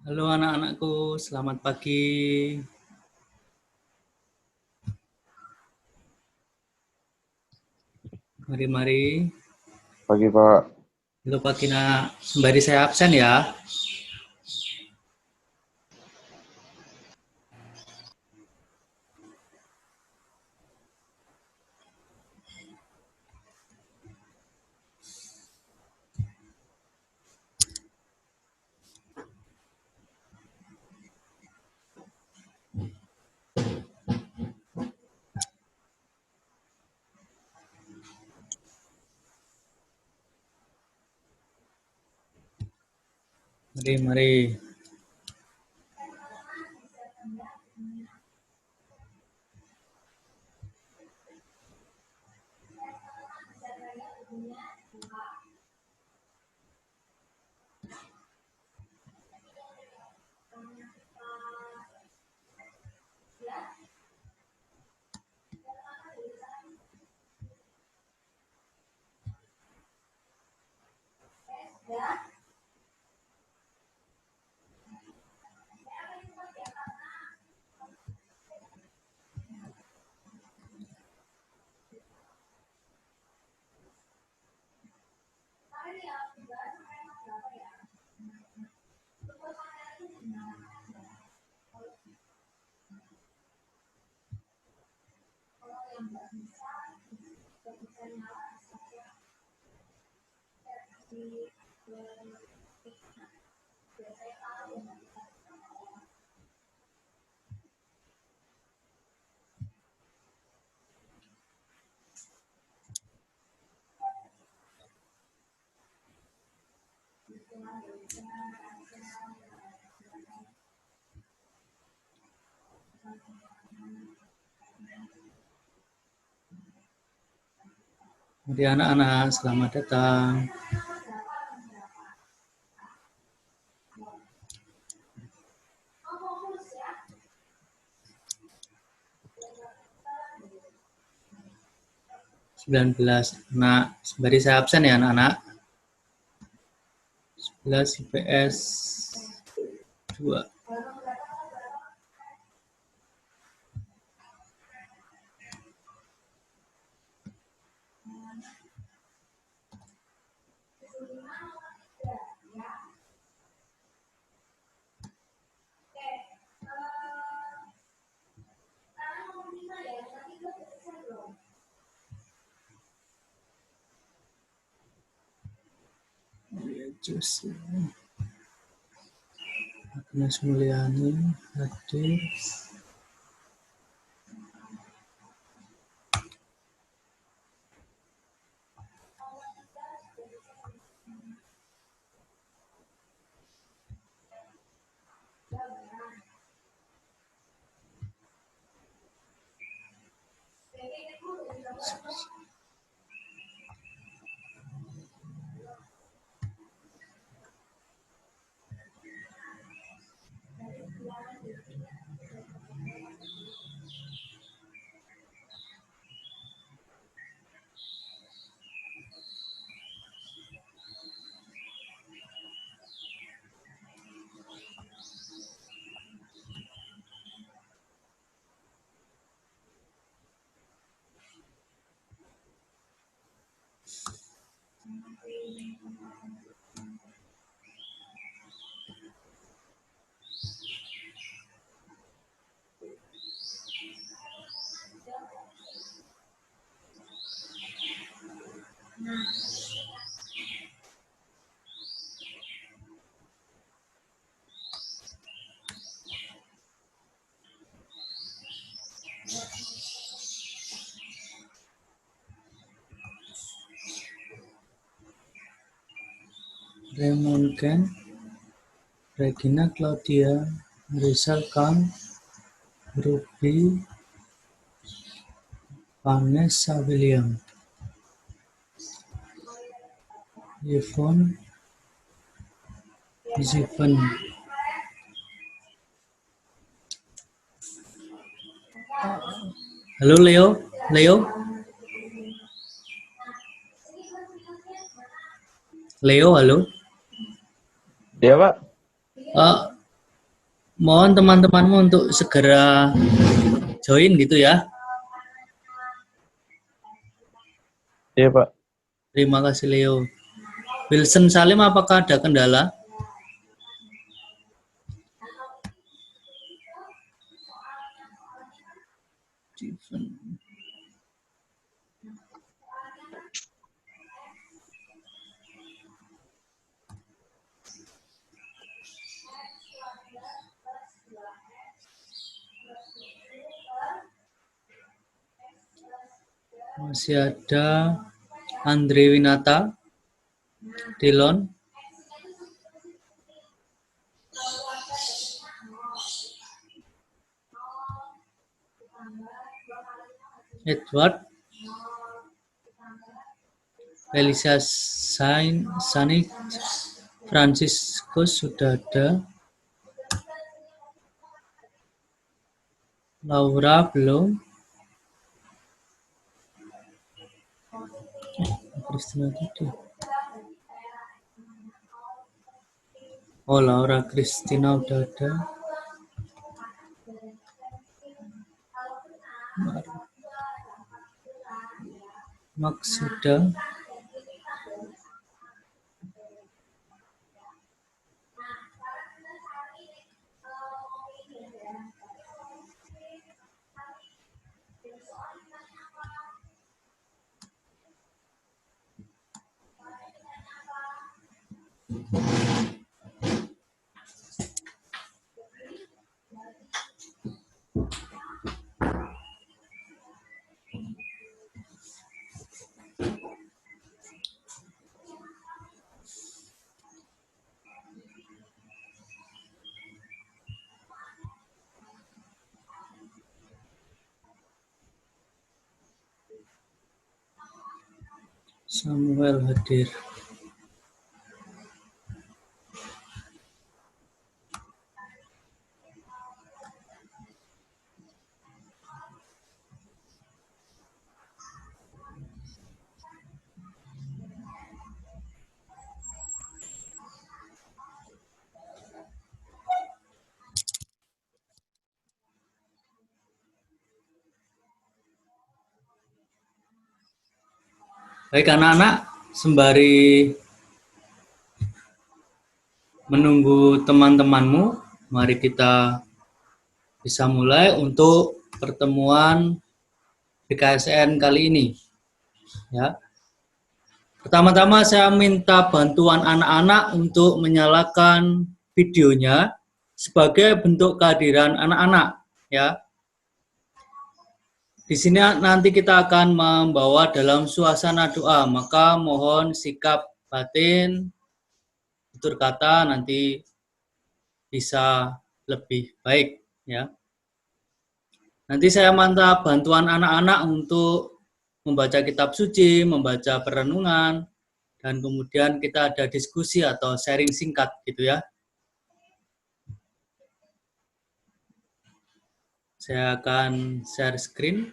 Halo anak-anakku, selamat pagi. Mari-mari. Pagi Pak. Halo pagi nak, sembari saya absen ya. Mari-mari. Mari anak-anak, selamat datang. Nah, sembari saya absen ya anak-anak. 11 IPS 2. Agnes Mulyani hadir. Raymond Ken, Regina Claudia, Rizal Khan, Ruby, Vanessa William, Yvonne, Zivan. Halo Leo, Leo, halo. Iya Pak. mohon teman-temanmu untuk segera join gitu ya. Iya, Pak. Terima kasih Leo. Wilson Salim, apakah ada kendala? Masih ada Andre Winata, Dilon. Edward, Elisa Sani, Franciscus sudah ada. Laura belum. Kristina tadi. Oh, Laura Kristina udah ada. Max sudah. Samuel hadir. Baik anak-anak, sembari menunggu teman-temanmu, mari kita bisa mulai untuk pertemuan BKSN kali ini. Ya. Pertama-tama saya minta bantuan anak-anak untuk menyalakan videonya sebagai bentuk kehadiran anak-anak. Ya. Di sini nanti kita akan membawa dalam suasana doa, maka mohon sikap batin, tutur kata nanti bisa lebih baik. Ya. Nanti saya minta bantuan anak-anak untuk membaca kitab suci, membaca perenungan, dan kemudian kita ada diskusi atau sharing singkat gitu ya. Saya akan share screen.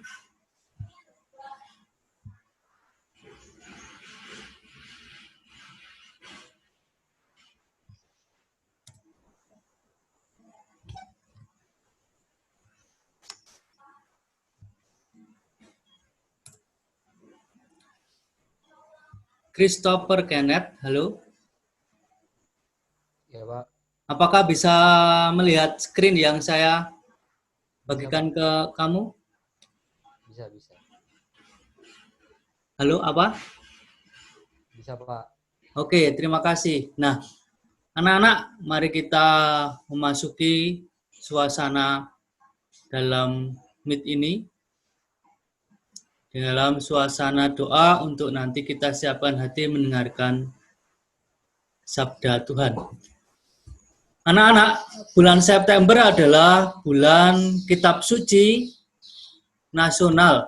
Christopher Kenneth, halo. Ya, Pak. Apakah bisa melihat screen yang saya bagikan ke kamu? Bisa. Halo, apa? Bisa, Pak. Oke, terima kasih. Nah, anak-anak, mari kita memasuki suasana dalam Meet ini. Di dalam suasana doa untuk nanti kita siapkan hati mendengarkan sabda Tuhan. Anak-anak, bulan September adalah bulan kitab suci nasional.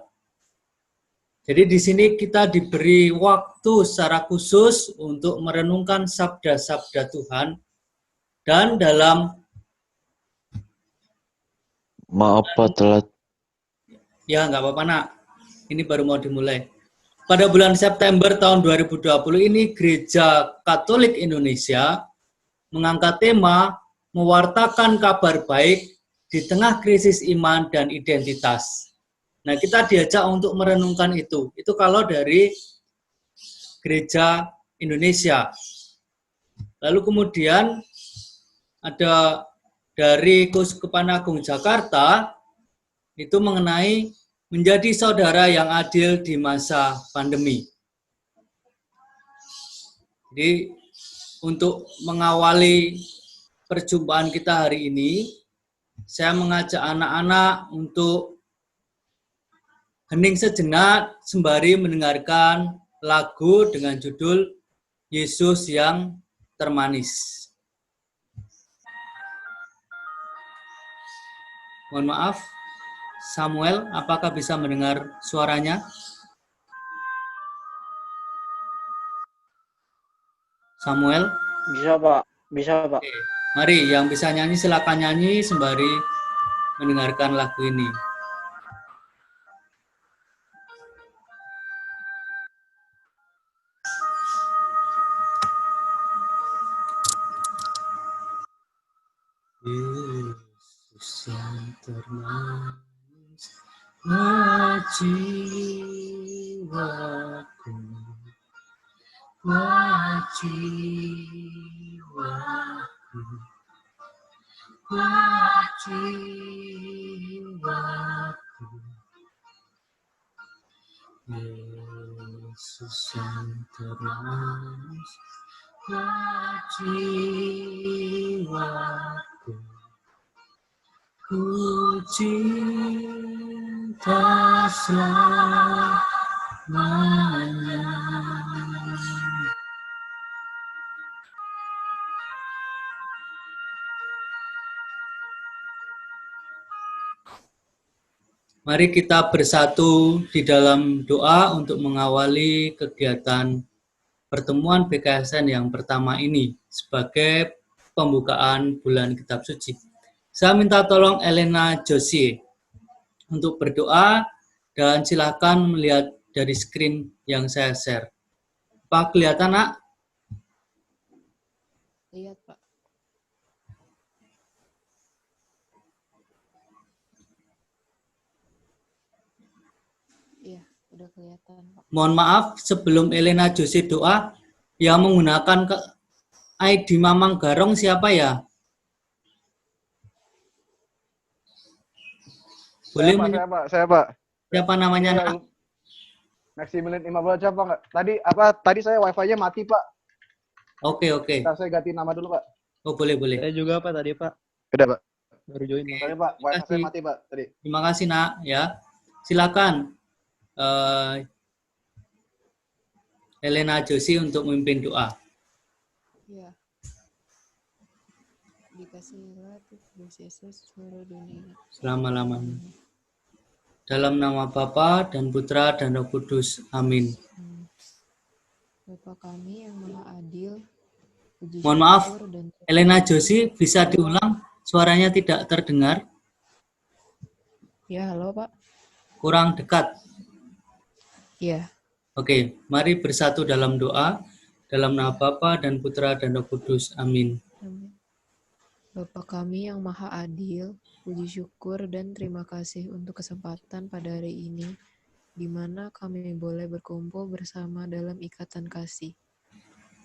Jadi di sini kita diberi waktu secara khusus untuk merenungkan sabda-sabda Tuhan. Dan dalam Maaf Pak telat. ya nggak apa-apa nak, ini baru mau dimulai. Pada bulan September tahun 2020 ini Gereja Katolik Indonesia mengangkat tema mewartakan kabar baik di tengah krisis iman dan identitas. Nah, kita diajak untuk merenungkan itu. Itu kalau dari Gereja Indonesia. Lalu kemudian ada dari Keuskupan Agung Jakarta, itu mengenai menjadi saudara yang adil di masa pandemi. Jadi untuk mengawali perjumpaan kita hari ini, saya mengajak anak-anak untuk hening sejenak sembari mendengarkan lagu dengan judul Yesus yang Termanis. Mohon maaf, Samuel, apakah bisa mendengar suaranya? Samuel? Bisa, Pak. Bisa, Pak. Oke. Mari, yang bisa nyanyi silakan nyanyi sembari mendengarkan lagu ini. Yesus yang termanis jiwaku, jiwaku, jiwaku. Yesus yang termanis jiwaku, ku cinta selamanya. Mari kita bersatu di dalam doa untuk mengawali kegiatan pertemuan BKSN yang pertama ini sebagai pembukaan bulan Kitab Suci. Saya minta tolong Elena Josie untuk berdoa dan silakan melihat dari screen yang saya share. Apa kelihatan, Nak? Lihat, Pak. Iya, udah kelihatan, Pak. Mohon maaf, sebelum Elena Josie doa, yang menggunakan ID Mamang Garong siapa ya? Boleh Saya Pak. siapa namanya, Iya, Nak? Maximilian 15 Pak nggak? Tadi saya wifi-nya mati Pak. Oke. Ntar saya ganti nama dulu Pak. Oh, boleh. Saya juga Pak tadi Pak. Udah Pak. Baru join. Oke. Sorry Pak, wifi saya mati Pak tadi. Terima kasih, Nak, ya. Silakan Elena Josie untuk memimpin doa. Iya. Dikasihilah Kristus Yesus seluruh dunia. Selama-lamanya. Dalam nama Bapa dan Putra dan Roh Kudus. Amin. Bapa kami yang maha adil, puji Mohon maaf, syukur dan Elena Josie bisa diulang? Suaranya tidak terdengar. Ya, halo Pak. Kurang dekat. Iya. Oke, mari bersatu dalam doa. Dalam nama Bapa dan Putra dan Roh Kudus. Amin. Amin. Bapa kami yang maha adil, puji syukur dan terima kasih untuk kesempatan pada hari ini, di mana kami boleh berkumpul bersama dalam ikatan kasih.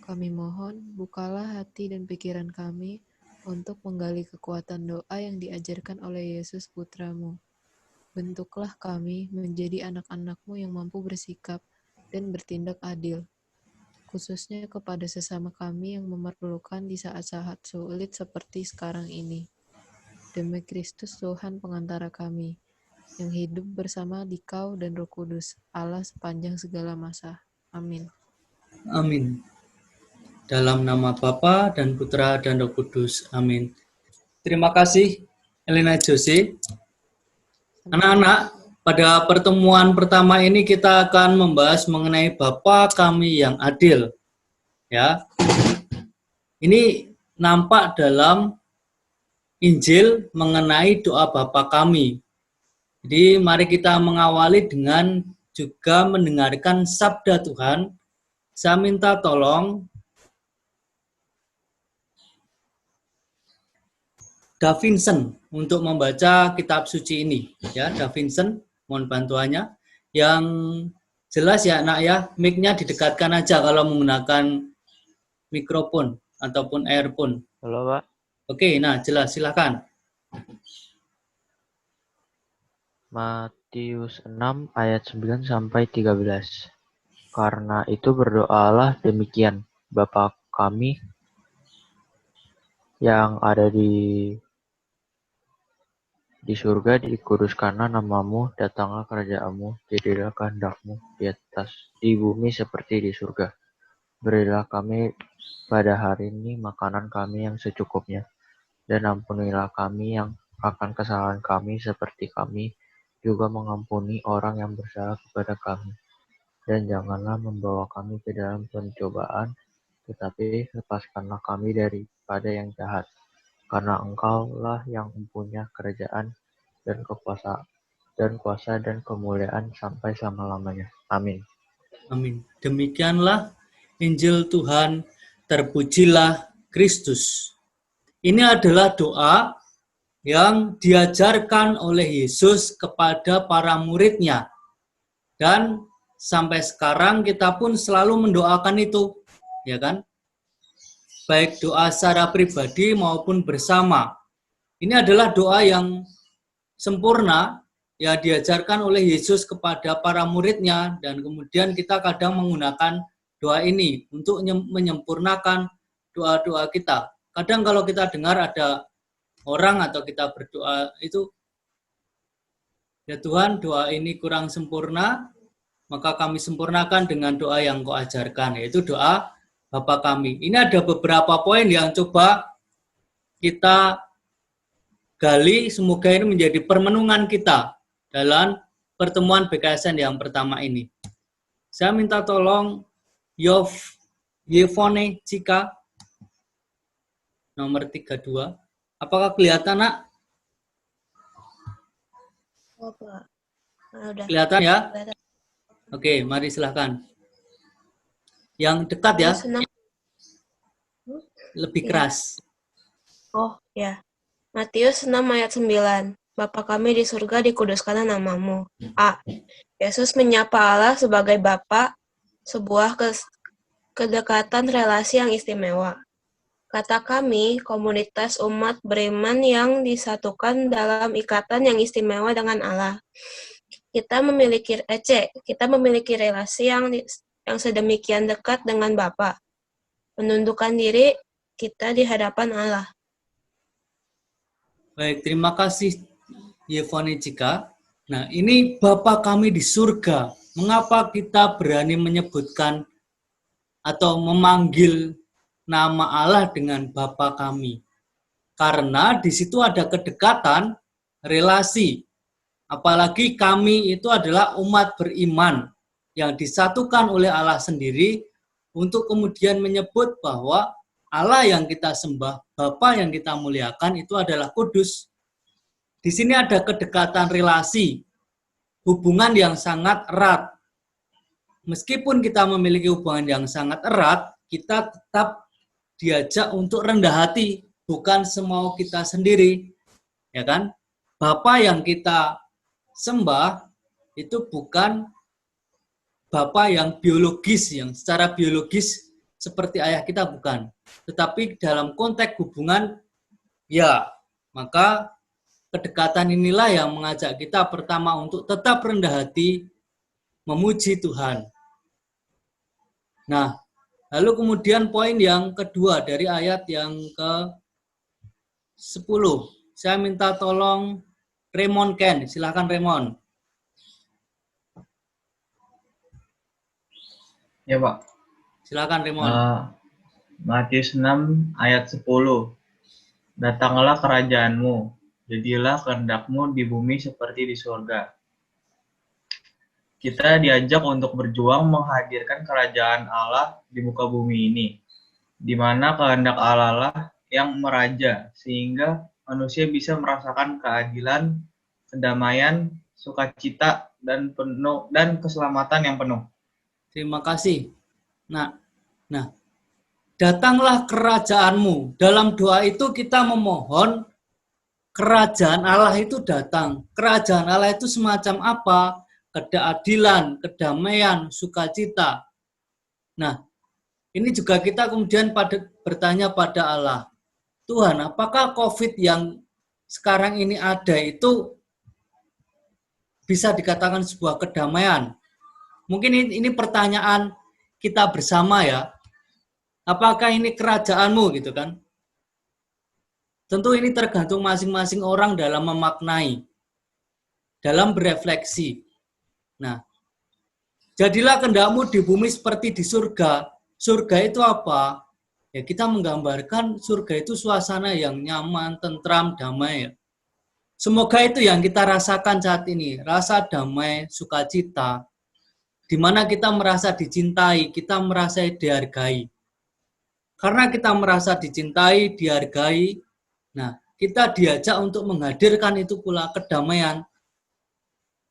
Kami mohon, bukalah hati dan pikiran kami untuk menggali kekuatan doa yang diajarkan oleh Yesus Putramu. Bentuklah kami menjadi anak-anak-Mu yang mampu bersikap dan bertindak adil, khususnya kepada sesama kami yang memerlukan di saat-saat sulit seperti sekarang ini. Demi Kristus Tuhan pengantara kami, yang hidup bersama Dikau dan Roh Kudus, Allah sepanjang segala masa. Amin. Amin. Dalam nama Bapa dan Putra dan Roh Kudus. Amin. Terima kasih, Elena Josie. Anak-anak, pada pertemuan pertama ini kita akan membahas mengenai Bapa kami yang adil. Ya. Ini nampak dalam Injil mengenai doa Bapa kami. Jadi mari kita mengawali dengan juga mendengarkan sabda Tuhan. Saya minta tolong Da Vincent untuk membaca kitab suci ini. Ya, Da Vincent, mohon bantuannya. Yang jelas ya nak ya, mic-nya didekatkan aja kalau menggunakan mikrofon ataupun earphone. Halo, Pak. Oke, nah jelas, silakan. Matius 6 ayat 9 sampai 13. Karena itu berdoalah demikian, Bapa kami yang ada di surga, dikuduskanlah namamu, datanglah kerajaanmu, jadilah kehendakmu di bumi seperti di surga. Berilah kami pada hari ini makanan kami yang secukupnya, dan ampunilah kami yang akan kesalahan kami seperti kami juga mengampuni orang yang bersalah kepada kami. Dan janganlah membawa kami ke dalam pencobaan, tetapi lepaskanlah kami daripada yang jahat. Karena Engkaulah yang mempunyai kerajaan dan kuasa dan kemuliaan sampai selama-lamanya. Amin. Amin. Demikianlah Injil Tuhan, terpujilah Kristus. Ini adalah doa yang diajarkan oleh Yesus kepada para muridnya. Dan sampai sekarang kita pun selalu mendoakan itu, ya kan? Baik doa secara pribadi maupun bersama. Ini adalah doa yang sempurna, ya diajarkan oleh Yesus kepada para muridnya, dan kemudian kita kadang menggunakan doa ini untuk menyempurnakan doa-doa kita. Kadang kalau kita dengar ada orang atau kita berdoa itu, ya Tuhan, doa ini kurang sempurna, maka kami sempurnakan dengan doa yang Kau ajarkan, yaitu doa Bapa kami. Ini ada beberapa poin yang coba kita gali, semoga ini menjadi permenungan kita dalam pertemuan BKSN yang pertama ini. Saya minta tolong Yevone Cika, nomor 32. Apakah kelihatan, nak? Oh, Pak. Nah, udah. Kelihatan ya? Kelihatan. Oke, mari silahkan. Yang dekat ya, lebih keras. Oh, ya. Matius 6 ayat 9. Bapa kami di surga, dikuduskanlah namamu. A. Yesus menyapa Allah sebagai Bapa, sebuah kedekatan relasi yang istimewa. Kata kami, komunitas umat beriman yang disatukan dalam ikatan yang istimewa dengan Allah. Kita memiliki relasi yang sedemikian dekat dengan Bapa. Menundukkan diri kita di hadapan Allah. Baik, terima kasih Yevone Cika. Nah, ini Bapa kami di surga. Mengapa kita berani menyebutkan atau memanggil nama Allah dengan Bapa kami? Karena di situ ada kedekatan, relasi. Apalagi kami itu adalah umat beriman yang disatukan oleh Allah sendiri untuk kemudian menyebut bahwa Allah yang kita sembah, Bapa yang kita muliakan itu adalah kudus. Di sini ada kedekatan relasi, hubungan yang sangat erat. Meskipun kita memiliki hubungan yang sangat erat, kita tetap diajak untuk rendah hati, bukan semau kita sendiri. Ya kan? Bapa yang kita sembah itu bukan Bapa yang biologis, yang secara biologis seperti ayah kita, bukan. Tetapi dalam konteks hubungan, ya, maka kedekatan inilah yang mengajak kita pertama untuk tetap rendah hati, memuji Tuhan. Nah, lalu kemudian poin yang kedua dari ayat yang ke-10. Saya minta tolong Raymond Ken, silakan Raymond. Ya, Pak. Silakan Raymond. Matius 6 ayat 10. Datanglah kerajaanmu, jadilah kehendakmu di bumi seperti di surga. Kita diajak untuk berjuang menghadirkan kerajaan Allah di muka bumi ini, di mana kehendak Allah lah yang meraja, sehingga manusia bisa merasakan keadilan, kedamaian, sukacita, dan keselamatan yang penuh. Terima kasih. Nah, datanglah kerajaanmu. Dalam doa itu kita memohon kerajaan Allah itu datang. Kerajaan Allah itu semacam apa? Keadilan, kedamaian, sukacita. Nah, ini juga kita kemudian bertanya pada Allah, Tuhan, apakah COVID yang sekarang ini ada itu bisa dikatakan sebuah kedamaian? Mungkin ini pertanyaan kita bersama ya. Apakah ini kerajaanmu gitu kan? Tentu ini tergantung masing-masing orang dalam memaknai, dalam berefleksi. Nah, jadilah kehendakmu di bumi seperti di surga. Surga itu apa? Ya kita menggambarkan surga itu suasana yang nyaman, tentram, damai. Semoga itu yang kita rasakan saat ini, rasa damai, sukacita, di mana kita merasa dicintai, kita merasa dihargai. Karena kita merasa dicintai, dihargai, nah kita diajak untuk menghadirkan itu pula kedamaian.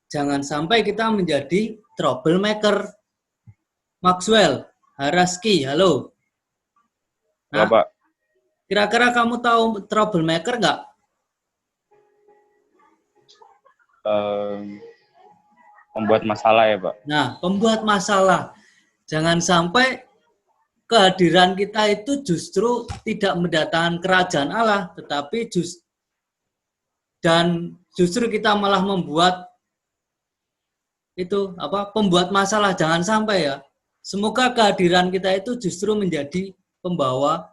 Jangan sampai kita menjadi troublemaker. Maxwell, Haraski, halo. Nah, Pak. Kira-kira kamu tahu troublemaker nggak? Pembuat masalah ya, Pak. Nah, pembuat masalah. Jangan sampai kehadiran kita itu justru tidak mendatangkan kerajaan Allah, tetapi justru kita malah membuat itu pembuat masalah. Jangan sampai ya. Semoga kehadiran kita itu justru menjadi pembawa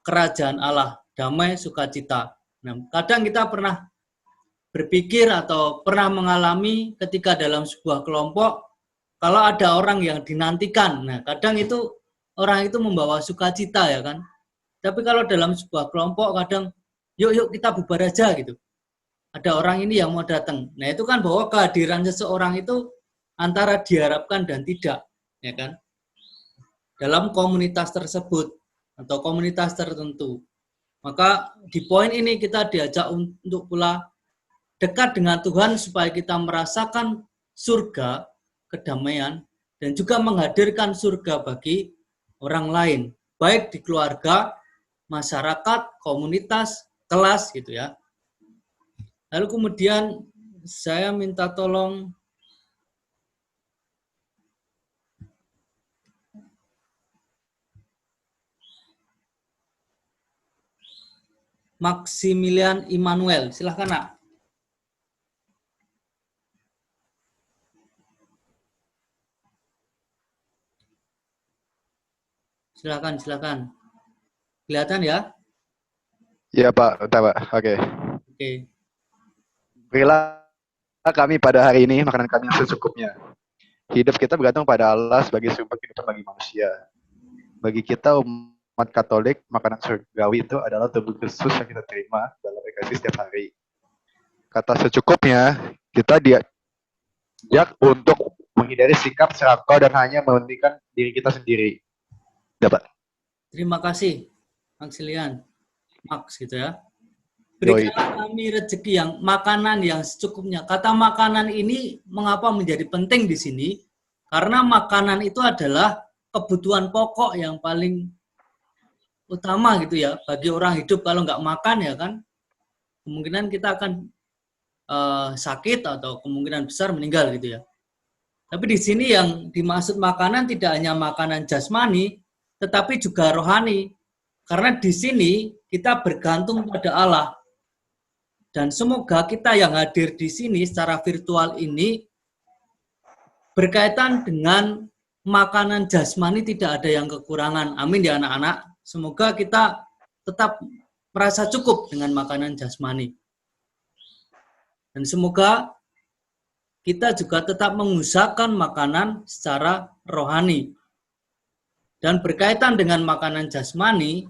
kerajaan Allah, damai, sukacita. Nah, kadang kita pernah berpikir atau pernah mengalami ketika dalam sebuah kelompok, kalau ada orang yang dinantikan, nah kadang itu orang itu membawa sukacita ya kan. Tapi kalau dalam sebuah kelompok kadang, yuk kita bubar aja gitu. Ada orang ini yang mau datang. Nah itu kan bahwa kehadiran seseorang itu antara diharapkan dan tidak, ya kan. Dalam komunitas tersebut atau komunitas tertentu. Maka di poin ini kita diajak untuk pula dekat dengan Tuhan supaya kita merasakan surga, kedamaian, dan juga menghadirkan surga bagi orang lain, baik di keluarga, masyarakat, komunitas, kelas gitu ya. Lalu kemudian saya minta tolong Maximilian Immanuel, silahkan Nak. Silakan. Kelihatan ya? Iya Pak, udah Pak. Oke. Berilah kami pada hari ini makanan kami yang secukupnya. Hidup kita bergantung pada Allah sebagai sumber kehidupan bagi manusia. Bagi kita umat Katolik, makanan surgawi itu adalah tubuh Kristus yang kita terima dalam Ekaristi setiap hari. Kata secukupnya, kita diajak untuk menghindari sikap serakah dan hanya mementingkan diri kita sendiri. Dapat. Terima kasih, Max gitu ya. Berikanlah kami rezeki yang makanan yang secukupnya. Kata makanan ini mengapa menjadi penting di sini? Karena makanan itu adalah kebutuhan pokok yang paling utama gitu ya bagi orang hidup. Kalau nggak makan ya kan, kemungkinan kita akan sakit atau kemungkinan besar meninggal gitu ya. Tapi di sini yang dimaksud makanan tidak hanya makanan jasmani, tetapi juga rohani. Karena di sini kita bergantung pada Allah. Dan semoga kita yang hadir di sini secara virtual ini berkaitan dengan makanan jasmani tidak ada yang kekurangan. Amin ya anak-anak. Semoga kita tetap merasa cukup dengan makanan jasmani. Dan semoga kita juga tetap mengusahakan makanan secara rohani. Dan berkaitan dengan makanan jasmani,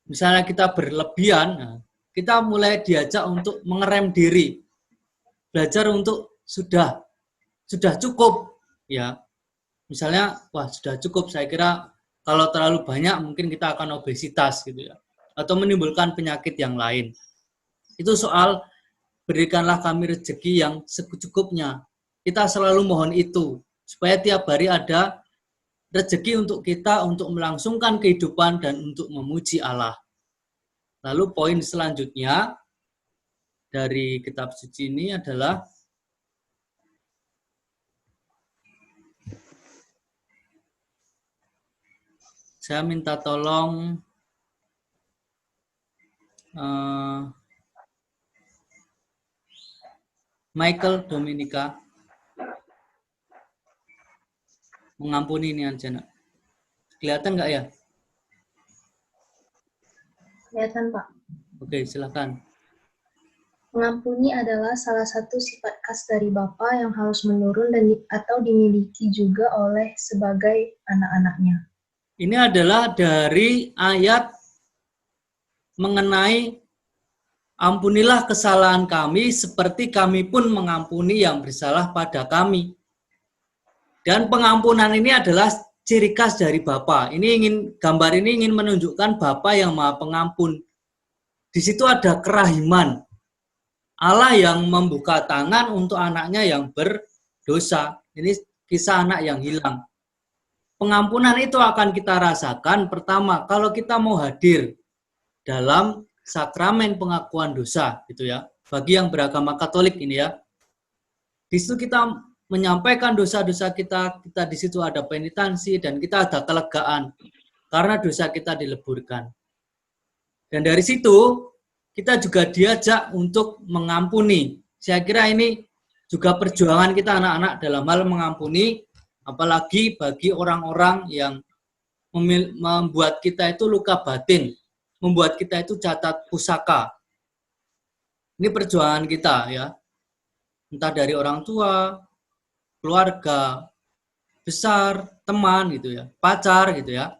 misalnya kita berlebihan, kita mulai diajak untuk mengerem diri. Belajar untuk sudah cukup ya. Misalnya, wah sudah cukup, saya kira kalau terlalu banyak mungkin kita akan obesitas gitu ya. Atau menimbulkan penyakit yang lain. Itu soal berikanlah kami rezeki yang secukupnya. Kita selalu mohon itu supaya tiap hari ada rezeki untuk kita untuk melangsungkan kehidupan dan untuk memuji Allah. Lalu poin selanjutnya, dari kitab suci ini adalah saya minta tolong Michael Dominika mengampuni ini aja. Kelihatan nggak ya? Kelihatan, Pak. Oke, silakan. Mengampuni adalah salah satu sifat khas dari Bapa yang harus menurun dan atau dimiliki juga oleh sebagai anak-anaknya. Ini adalah dari ayat mengenai ampunilah kesalahan kami seperti kami pun mengampuni yang bersalah pada kami. Dan pengampunan ini adalah ciri khas dari Bapa. Gambar ini ingin menunjukkan Bapa yang Maha Pengampun. Di situ ada kerahiman. Allah yang membuka tangan untuk anaknya yang berdosa. Ini kisah anak yang hilang. Pengampunan itu akan kita rasakan pertama kalau kita mau hadir dalam sakramen pengakuan dosa, gitu ya. Bagi yang beragama Katolik ini ya. Di situ kita menyampaikan dosa-dosa kita di situ ada penitensi dan kita ada kelegaan karena dosa kita dileburkan. Dan dari situ kita juga diajak untuk mengampuni. Saya kira ini juga perjuangan kita anak-anak dalam hal mengampuni, apalagi bagi orang-orang yang membuat kita itu luka batin, membuat kita itu catat pusaka. Ini perjuangan kita ya. Entah dari orang tua, keluarga besar, teman gitu ya, pacar gitu ya.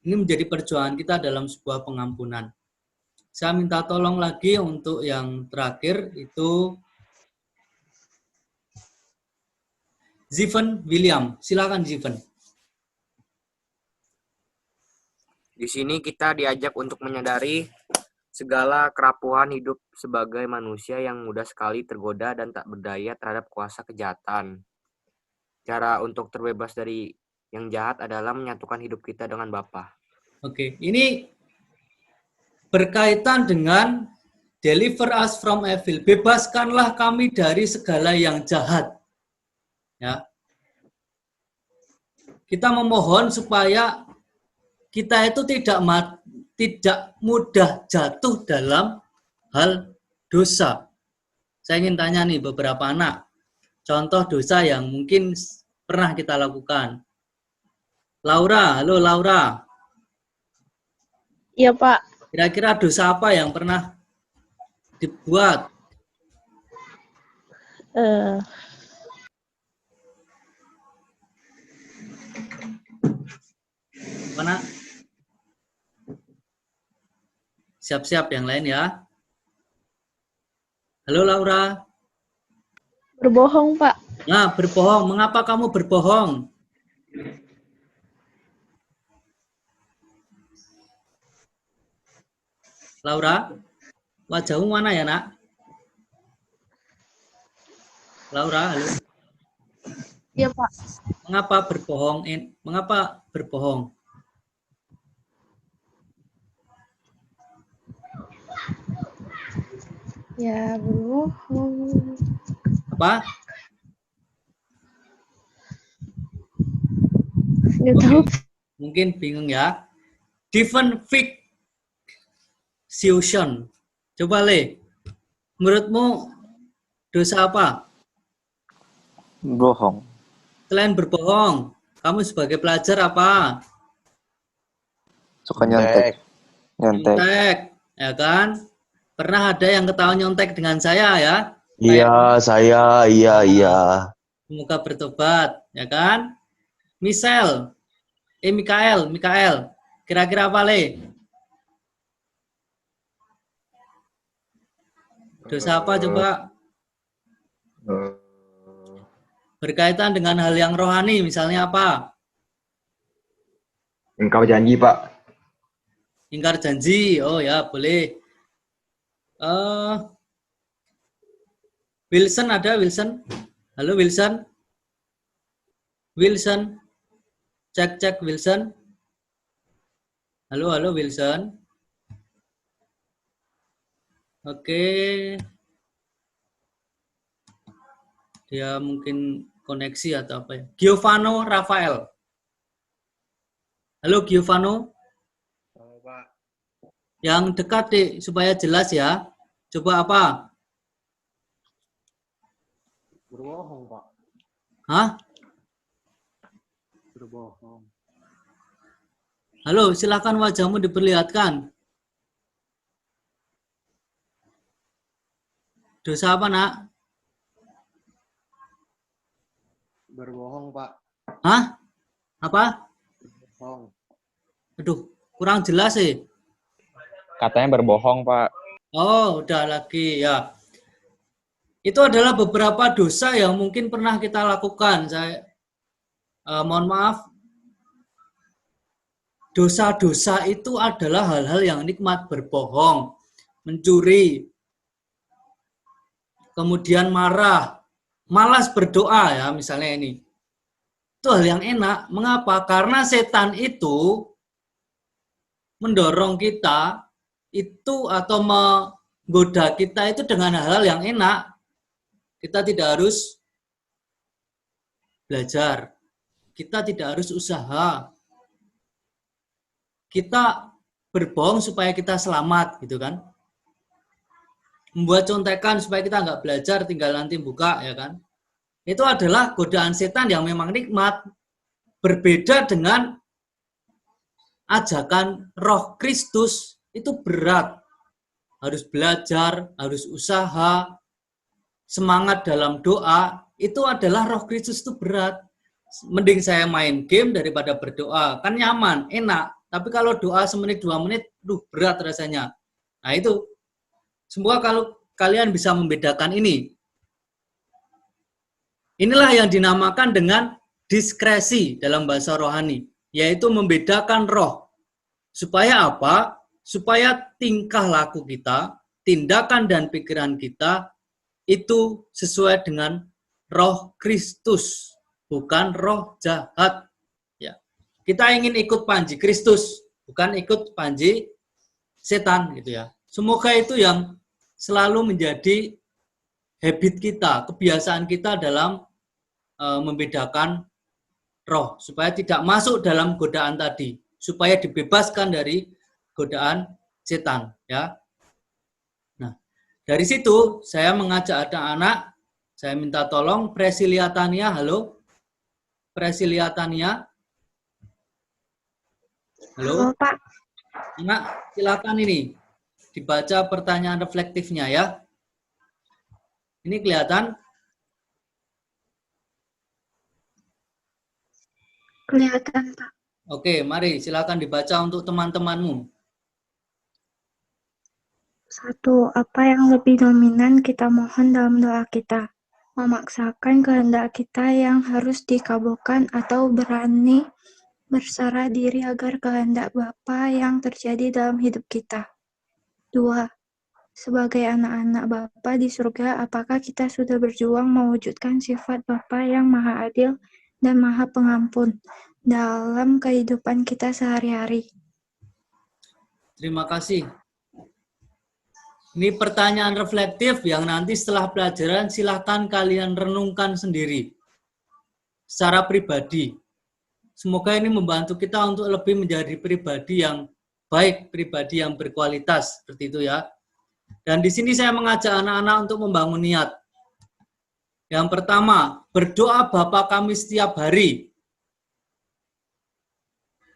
Ini menjadi perjuangan kita dalam sebuah pengampunan. Saya minta tolong lagi untuk yang terakhir itu Ziven William. Silakan Ziven. Di sini kita diajak untuk menyadari segala kerapuhan hidup sebagai manusia yang mudah sekali tergoda dan tak berdaya terhadap kuasa kejahatan. Cara untuk terbebas dari yang jahat adalah menyatukan hidup kita dengan Bapa. Oke, ini berkaitan dengan deliver us from evil. Bebaskanlah kami dari segala yang jahat. Ya. Kita memohon supaya kita itu tidak mudah jatuh dalam hal dosa. Saya ingin tanya nih beberapa anak, contoh dosa yang mungkin pernah kita lakukan. Laura, halo Laura. Iya, Pak. Kira-kira dosa apa yang pernah dibuat? Mana? Siap-siap yang lain ya. Halo Laura. Berbohong, Pak. Nah, berbohong. Mengapa kamu berbohong? Laura, wajahmu mana ya, Nak? Laura, halo. Iya, Pak. Mengapa berbohong? Mengapa berbohong? Ya, berbohong. Apa? Nggak tahu. Mungkin bingung ya. Different fiction. Coba Le, menurutmu dosa apa? Bohong. Selain berbohong, kamu sebagai pelajar apa? Suka nyontek. Nyontek, ya kan? Pernah ada yang ketahuan nyontek dengan saya ya? Iya, saya, iya. Semoga bertobat, ya kan? Mikael, kira-kira apa Le? Dosa apa coba? Berkaitan dengan hal yang rohani, misalnya apa? Ingkar janji, Pak. Ingkar janji, oh ya boleh. Wilson ada, Wilson? Halo Wilson? Wilson? Cek Wilson? Halo Wilson? Oke. Dia mungkin koneksi atau apa ya. Giovanno Rafael. Halo Giovanno. Halo, Pak. Yang dekat deh, supaya jelas ya. Coba apa? Berbohong, Pak. Hah? Berbohong. Halo, silakan wajahmu diperlihatkan. Dosa apa, Nak? Berbohong, Pak. Hah? Apa? Berbohong. Aduh, kurang jelas sih. Katanya berbohong, Pak. Oh, udah lagi ya. Itu adalah beberapa dosa yang mungkin pernah kita lakukan. Saya mohon maaf. Dosa-dosa itu adalah hal-hal yang nikmat, berbohong, mencuri, kemudian marah, malas berdoa ya misalnya ini. Itu hal yang enak. Mengapa? Karena setan itu mendorong kita itu atau menggoda kita itu dengan hal-hal yang enak. Kita tidak harus belajar. Kita tidak harus usaha. Kita berbohong supaya kita selamat, gitu kan. Membuat contekan supaya kita nggak belajar, tinggal nanti buka, ya kan. Itu adalah godaan setan yang memang nikmat. Berbeda dengan ajakan Roh Kristus, itu berat. Harus belajar, harus usaha, semangat dalam doa, itu adalah Roh Kristus itu berat. Mending saya main game daripada berdoa. Kan nyaman, enak. Tapi kalau doa semenit, 2 menit, berat rasanya. Nah itu, semua kalau kalian bisa membedakan ini. Inilah yang dinamakan dengan diskresi dalam bahasa rohani, yaitu membedakan roh. Supaya apa? Supaya tingkah laku kita, tindakan dan pikiran kita, itu sesuai dengan Roh Kristus, bukan roh jahat. Kita ingin ikut panji Kristus, bukan ikut panji setan gitu ya. Semoga itu yang selalu menjadi habit kita, kebiasaan kita dalam membedakan roh, supaya tidak masuk dalam godaan tadi, supaya dibebaskan dari godaan setan ya. Nah, dari situ saya mengajak anak-anak, saya minta tolong Presilia Tania, halo. Presilia Tania. Halo, Pak. Nak, silakan ini dibaca pertanyaan reflektifnya ya. Ini kelihatan? Kelihatan, Pak. Oke, mari silakan dibaca untuk teman-temanmu. 1. Apa yang lebih dominan kita mohon dalam doa kita? Memaksakan kehendak kita yang harus dikabulkan atau berani berserah diri agar kehendak Bapa yang terjadi dalam hidup kita. 2. Sebagai anak-anak Bapa di surga, apakah kita sudah berjuang mewujudkan sifat Bapa yang Maha Adil dan Maha Pengampun dalam kehidupan kita sehari-hari? Terima kasih. Ini pertanyaan reflektif yang nanti setelah pelajaran silahkan kalian renungkan sendiri secara pribadi. Semoga ini membantu kita untuk lebih menjadi pribadi yang baik, pribadi yang berkualitas, seperti itu ya. Dan di sini saya mengajak anak-anak untuk membangun niat. Yang pertama, berdoa Bapa kami setiap hari.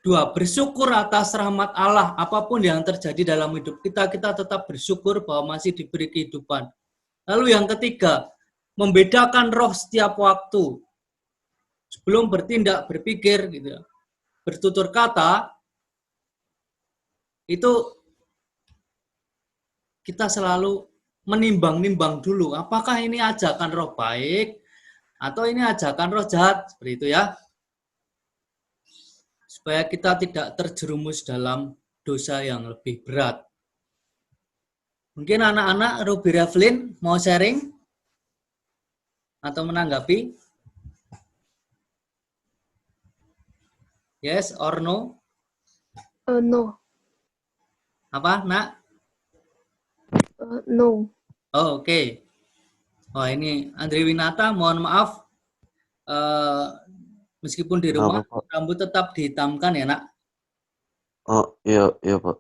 2, bersyukur atas rahmat Allah, apapun yang terjadi dalam hidup kita, kita tetap bersyukur bahwa masih diberi kehidupan. Lalu yang ketiga, membedakan roh setiap waktu. Sebelum bertindak, berpikir, gitu ya, bertutur kata, itu kita selalu menimbang-nimbang dulu, apakah ini ajakan roh baik, atau ini ajakan roh jahat, seperti itu ya. Supaya kita tidak terjerumus dalam dosa yang lebih berat. Mungkin anak-anak Ruby Revlin mau sharing? Atau menanggapi? Yes or no? No. Apa, Nak? No. Oh, oke. Oh, ini Andri Winata, mohon maaf. Meskipun di rumah, Kenapa, Pak? rambut tetap dihitamkan ya, nak? Oh, iya, iya, Pak.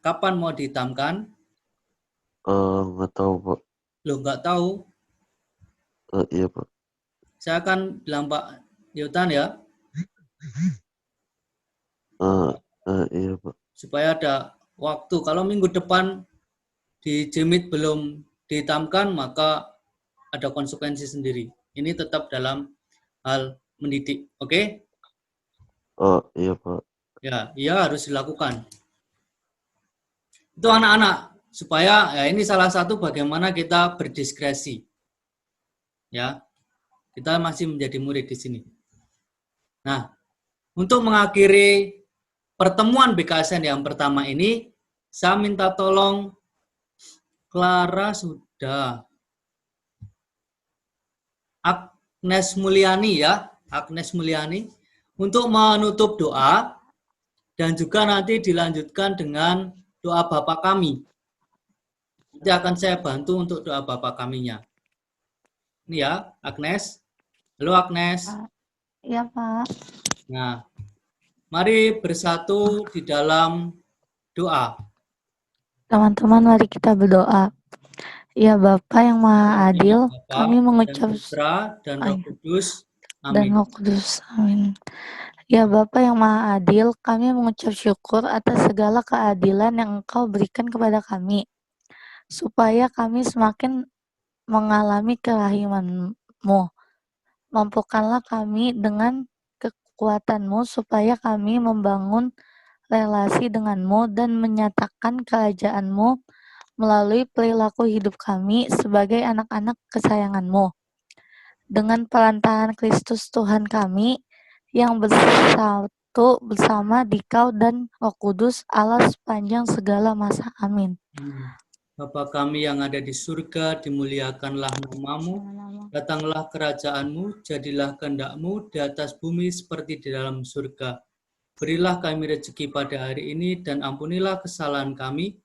Kapan mau dihitamkan? Nggak tahu, Pak. Loh, nggak tahu. Iya, Pak. Saya akan bilang Pak Yotan ya, Iya, Pak. supaya ada waktu. Kalau minggu depan di Jimit belum dihitamkan, maka ada konsekuensi sendiri. Ini tetap dalam hal mendidik, oke? Iya, Pak. Ya, iya harus dilakukan. Itu anak-anak, supaya ya ini salah satu bagaimana kita berdiskresi. Ya, kita masih menjadi murid di sini. Nah, untuk mengakhiri pertemuan BKSN yang pertama ini, saya minta tolong Clara sudah. Agnes Mulyani ya, Agnes Mulyani untuk menutup doa dan juga nanti dilanjutkan dengan doa Bapa Kami. Nanti akan saya bantu untuk doa Bapa Kaminya. Ini ya, Agnes. Halo Agnes. Iya, Pak. Nah, mari bersatu di dalam doa. Teman-teman, mari kita berdoa. Ya Bapa yang Maha Adil, Bapa, kami mengucap dan Putra dan Roh Kudus. dan Amin. Roh Kudus. Amin. Ya Bapa yang Maha Adil, kami mengucap syukur atas segala keadilan yang Engkau berikan kepada kami, supaya kami semakin mengalami kerahiman-Mu. Mampukanlah kami dengan kekuatan-Mu, supaya kami membangun relasi dengan-Mu dan menyatakan kerajaan-Mu melalui perilaku hidup kami sebagai anak-anak kesayangan-Mu. Dengan perantaraan Kristus Tuhan kami, yang bersatu bersama Dikau dan Roh Kudus, Allah sepanjang segala masa. Amin. Bapa kami yang ada di surga, dimuliakanlah nama-Mu, datanglah kerajaan-Mu, jadilah kehendak-Mu di atas bumi seperti di dalam surga. Berilah kami rezeki pada hari ini, dan ampunilah kesalahan kami,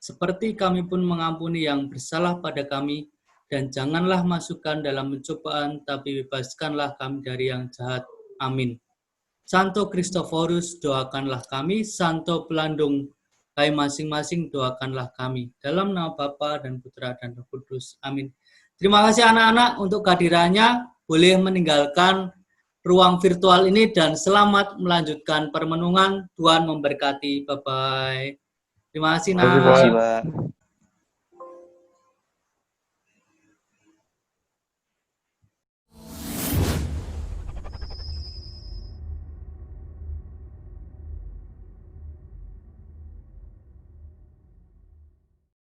seperti kami pun mengampuni yang bersalah pada kami, dan janganlah masukkan dalam pencobaan, tapi bebaskanlah kami dari yang jahat. Amin. Santo Kristoforus, doakanlah kami. Santo Pelandung, kami masing-masing doakanlah kami. Dalam nama Bapa dan Putra dan Roh Kudus. Amin. Terima kasih anak-anak untuk kehadirannya. Boleh meninggalkan ruang virtual ini dan selamat melanjutkan permenungan. Tuhan memberkati. Bye-bye. Terima kasih, Terima kasih, Pak.